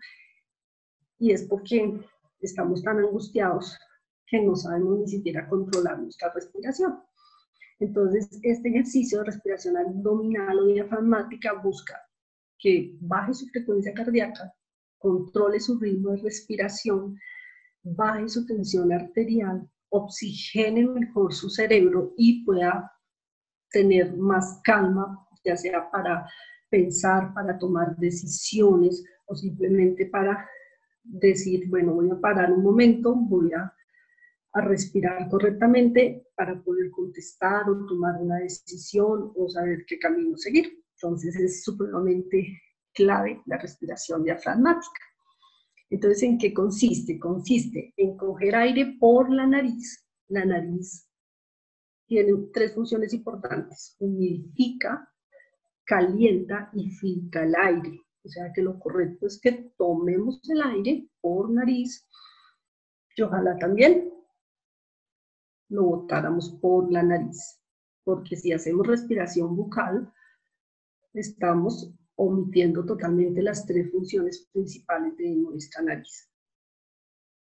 y es porque estamos tan angustiados que no sabemos ni siquiera controlar nuestra respiración. Entonces, este ejercicio de respiración abdominal o diafragmática busca que baje su frecuencia cardíaca, controle su ritmo de respiración, baje su tensión arterial, oxigene mejor su cerebro y pueda tener más calma, ya sea para pensar, para tomar decisiones, o simplemente para decir, bueno, voy a parar un momento, voy a respirar correctamente para poder contestar o tomar una decisión o saber qué camino seguir. Entonces es supremamente clave la respiración diafragmática. Entonces, ¿en qué consiste? Consiste en coger aire por la nariz. La nariz tiene 3 funciones importantes: humidifica, calienta y filtra el aire. O sea que lo correcto es que tomemos el aire por nariz, y ojalá también lo botáramos por la nariz, porque si hacemos respiración bucal, estamos omitiendo totalmente las 3 funciones principales de nuestra nariz.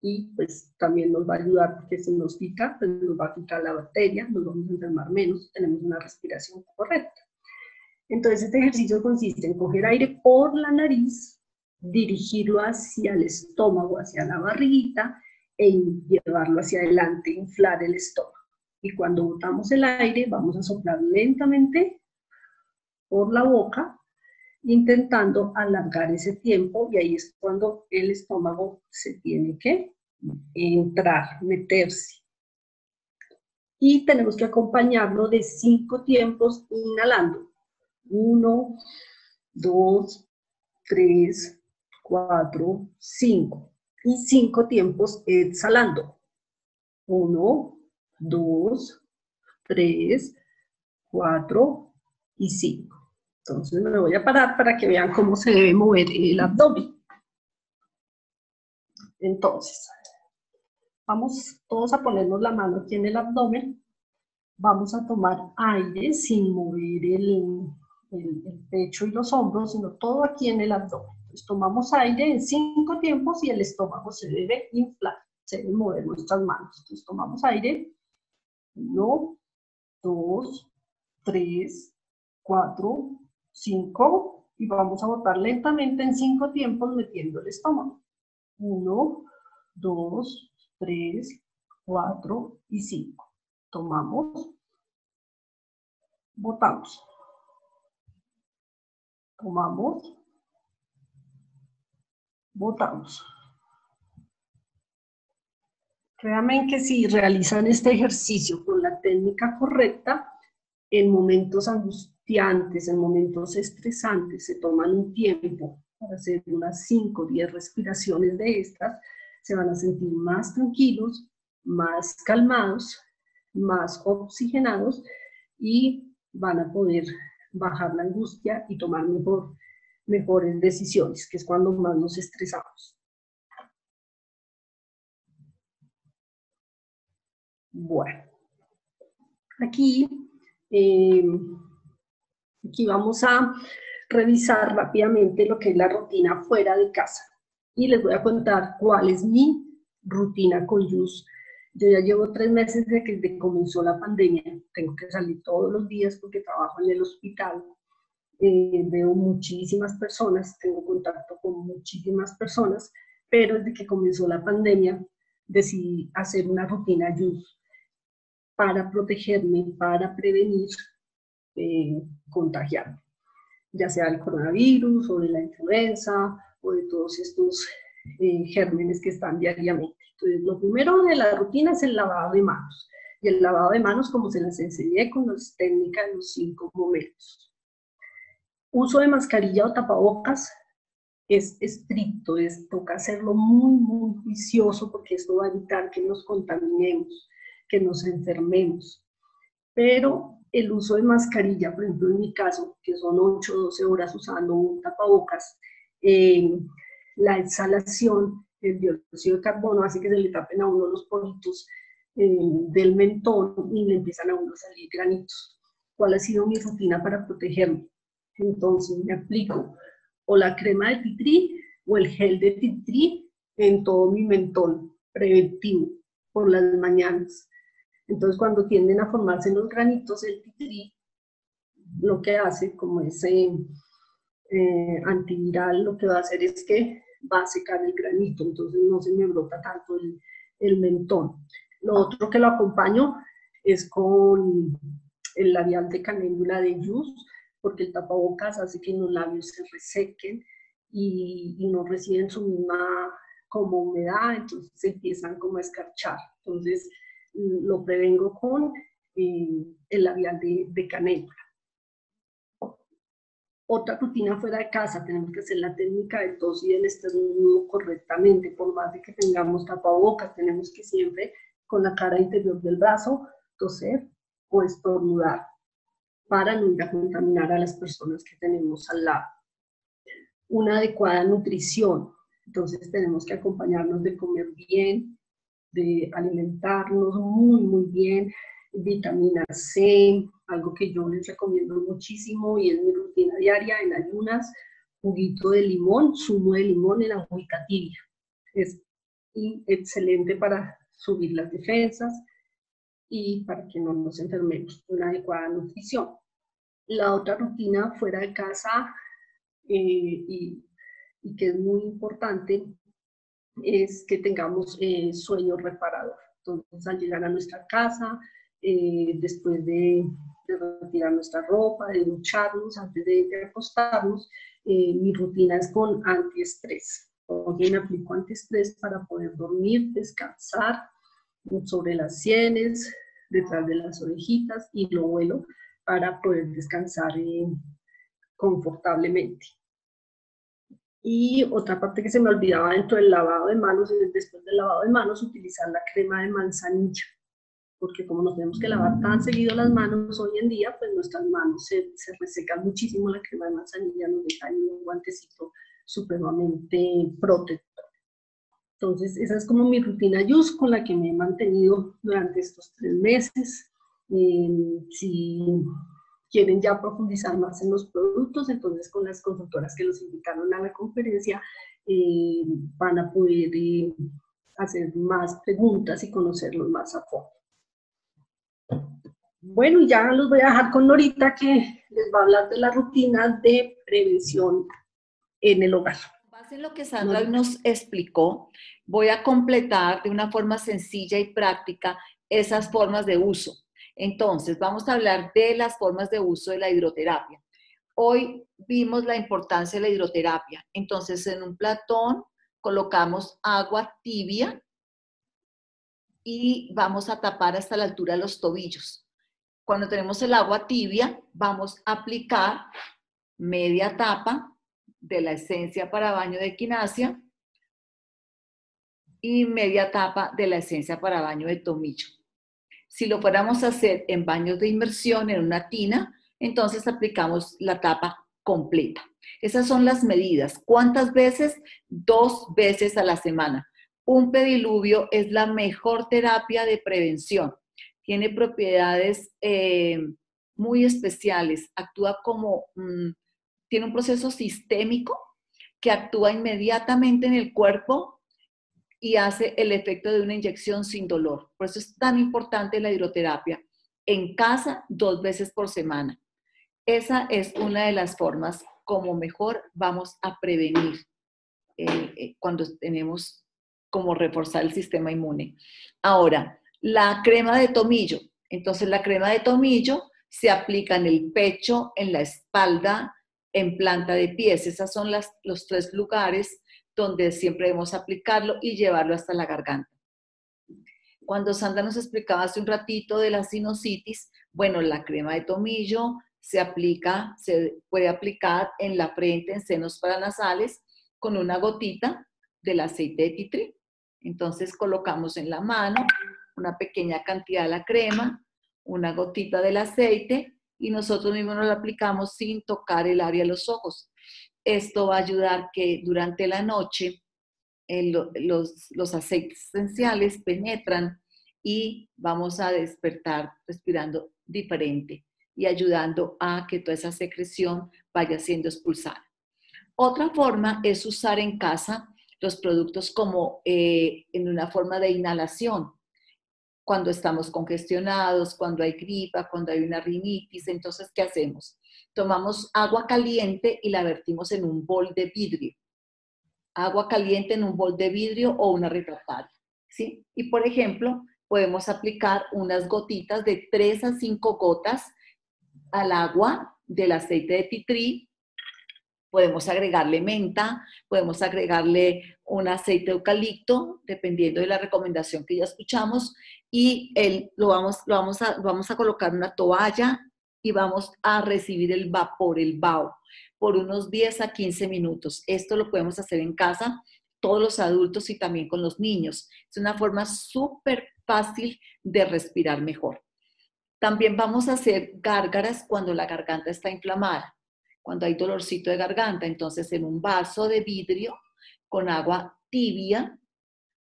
Y pues también nos va a ayudar, porque si nos pica, pues nos va a quitar la bacteria, nos vamos a enfermar menos, tenemos una respiración correcta. Entonces este ejercicio consiste en coger aire por la nariz, dirigirlo hacia el estómago, hacia la barriguita, e llevarlo hacia adelante, inflar el estómago. Y cuando botamos el aire, vamos a soplar lentamente por la boca, intentando alargar ese tiempo, y ahí es cuando el estómago se tiene que entrar, meterse. Y tenemos que acompañarlo de 5 tiempos inhalando. 1, 2, 3, 4, 5. Y 5 tiempos exhalando. 1, 2, 3, 4 y 5. Entonces me voy a parar para que vean cómo se debe mover el abdomen. Entonces, vamos todos a ponernos la mano aquí en el abdomen. Vamos a tomar aire sin mover el pecho y los hombros, sino todo aquí en el abdomen. Entonces tomamos aire en 5 tiempos y el estómago se debe inflar, se deben mover nuestras manos. Entonces tomamos aire, 1, 2, 3, 4, 5, y vamos a botar lentamente en 5 tiempos metiendo el estómago. 1, 2, 3, 4 y 5. Tomamos, botamos. Tomamos, botamos. Créanme que si realizan este ejercicio con la técnica correcta, en momentos angustiantes, en momentos estresantes, se toman un tiempo para hacer unas 5 o 10 respiraciones de estas, se van a sentir más tranquilos, más calmados, más oxigenados, y van a poder bajar la angustia y tomar mejores decisiones, que es cuando más nos estresamos. Bueno, aquí vamos a revisar rápidamente lo que es la rutina fuera de casa. Y les voy a contar cuál es mi rutina con Yus. Yo ya llevo 3 meses desde que comenzó la pandemia. Tengo que salir todos los días porque trabajo en el hospital. Veo muchísimas personas, tengo contacto con muchísimas personas, pero desde que comenzó la pandemia decidí hacer una rutina Yus para protegerme, para prevenir contagiarme, ya sea del coronavirus o de la influenza o de todos estos gérmenes que están diariamente. Entonces, lo primero de la rutina es el lavado de manos. Y el lavado de manos, como se las enseñé con las técnicas de los 5 momentos. Uso de mascarilla o tapabocas es estricto, toca hacerlo muy, muy juicioso, porque esto va a evitar que nos contaminemos, que nos enfermemos. Pero el uso de mascarilla, por ejemplo en mi caso, que son 8 o 12 horas usando un tapabocas, la exhalación, el dióxido de carbono hace que se le tapen a uno los poritos del mentón y le empiezan a uno a salir granitos. ¿Cuál ha sido mi rutina para protegerme? Entonces me aplico o la crema de tea tree o el gel de tea tree en todo mi mentón preventivo por las mañanas. Entonces, cuando tienden a formarse los granitos, el tea tree lo que hace, como ese antiviral, lo que va a hacer es que va a secar el granito, entonces no se me brota tanto el mentón. Lo otro que lo acompaño es con el labial de caléndula de Yus, porque el tapabocas hace que los labios se resequen y no reciben su misma como humedad, entonces se empiezan como a escarchar. Entonces, lo prevengo con el labial de canéndula. Otra rutina fuera de casa, tenemos que hacer la técnica de tos y del estornudo correctamente. Por más de que tengamos tapabocas, tenemos que siempre con la cara interior del brazo toser o estornudar para no ir a contaminar a las personas que tenemos al lado. Una adecuada nutrición, entonces tenemos que acompañarnos de comer bien, de alimentarnos muy, muy bien, vitamina C, algo que yo les recomiendo muchísimo y es mi rutina diaria en ayunas, juguito de limón, zumo de limón en agüita tibia. Es excelente para subir las defensas y para que no nos enfermemos. Una adecuada nutrición. La otra rutina fuera de casa y que es muy importante es que tengamos sueño reparador. Entonces, al llegar a nuestra casa, después de retirar nuestra ropa, de ducharnos, antes de acostarnos. Mi rutina es con antiestrés. También aplico antiestrés para poder dormir, descansar sobre las sienes, detrás de las orejitas, y lo vuelo para poder descansar confortablemente. Y otra parte que se me olvidaba dentro del lavado de manos, es después del lavado de manos utilizar la crema de manzanilla, porque como nos tenemos que lavar tan seguido las manos hoy en día, pues nuestras manos se resecan muchísimo. La crema de manzanilla nos deja un guantecito supremamente protector. Entonces, esa es como mi rutina YUS con la que me he mantenido durante estos 3 meses. Si quieren ya profundizar más en los productos, entonces con las consultoras que los invitaron a la conferencia, van a poder hacer más preguntas y conocerlos más a fondo. Bueno, ya los voy a dejar con Norita, que les va a hablar de la rutina de prevención en el hogar. Base en lo que Sandra nos explicó, voy a completar de una forma sencilla y práctica esas formas de uso. Entonces, vamos a hablar de las formas de uso de la hidroterapia. Hoy vimos la importancia de la hidroterapia. Entonces, en un platón colocamos agua tibia y vamos a tapar hasta la altura de los tobillos. Cuando tenemos el agua tibia, vamos a aplicar media tapa de la esencia para baño de equinacia y media tapa de la esencia para baño de tomillo. Si lo fuéramos a hacer en baños de inmersión, en una tina, entonces aplicamos la tapa completa. Esas son las medidas. ¿Cuántas veces? 2 veces a la semana. Un pediluvio es la mejor terapia de prevención. Tiene propiedades muy especiales. Actúa como, tiene un proceso sistémico que actúa inmediatamente en el cuerpo y hace el efecto de una inyección sin dolor. Por eso es tan importante la hidroterapia. En casa, 2 veces por semana. Esa es una de las formas como mejor vamos a prevenir cuando tenemos como reforzar el sistema inmune. Ahora, la crema de tomillo. Entonces, la crema de tomillo se aplica en el pecho, en la espalda, en planta de pies. Esos son los 3 lugares donde siempre debemos aplicarlo y llevarlo hasta la garganta. Cuando Sandra nos explicaba hace un ratito de la sinusitis, bueno, la crema de tomillo se puede aplicar en la frente, en senos paranasales, con una gotita del aceite de tea tree. Entonces colocamos en la mano una pequeña cantidad de la crema, una gotita del aceite, y nosotros mismos nos lo aplicamos sin tocar el área de los ojos. Esto va a ayudar que durante la noche los aceites esenciales penetran y vamos a despertar respirando diferente y ayudando a que toda esa secreción vaya siendo expulsada. Otra forma es usar en casa los productos como en una forma de inhalación. Cuando estamos congestionados, cuando hay gripa, cuando hay una rinitis, entonces, ¿qué hacemos? Tomamos agua caliente y la vertimos en un bol de vidrio. Agua caliente en un bol de vidrio o una refractaria, ¿sí? Y, por ejemplo, podemos aplicar unas gotitas de 3 a 5 gotas al agua del aceite de tea tree. Podemos agregarle menta, podemos agregarle un aceite de eucalipto, dependiendo de la recomendación que ya escuchamos, y vamos a colocar una toalla y vamos a recibir el vapor, el vaho, por unos 10 a 15 minutos. Esto lo podemos hacer en casa, todos los adultos y también con los niños. Es una forma súper fácil de respirar mejor. También vamos a hacer gárgaras cuando la garganta está inflamada, cuando hay dolorcito de garganta. Entonces, en un vaso de vidrio con agua tibia,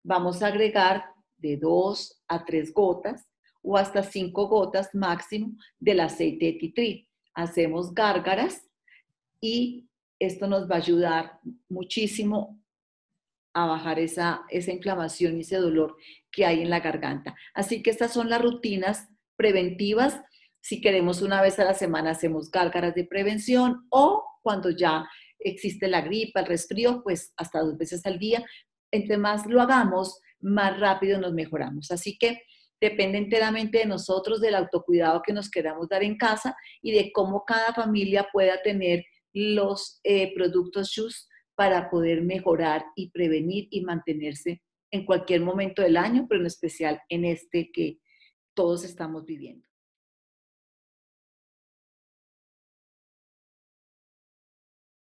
vamos a agregar de 2 a 3 gotas o hasta 5 gotas máximo del aceite de tea tree. Hacemos gárgaras y esto nos va a ayudar muchísimo a bajar esa inflamación y ese dolor que hay en la garganta. Así que estas son las rutinas preventivas. Si queremos una vez a la semana, hacemos gárgaras de prevención, o cuando ya existe la gripa, el resfrío, pues hasta 2 veces al día. Entre más lo hagamos, más rápido nos mejoramos. Así que depende enteramente de nosotros, del autocuidado que nos queramos dar en casa y de cómo cada familia pueda tener los productos JUS para poder mejorar y prevenir y mantenerse en cualquier momento del año, pero en especial en este que todos estamos viviendo.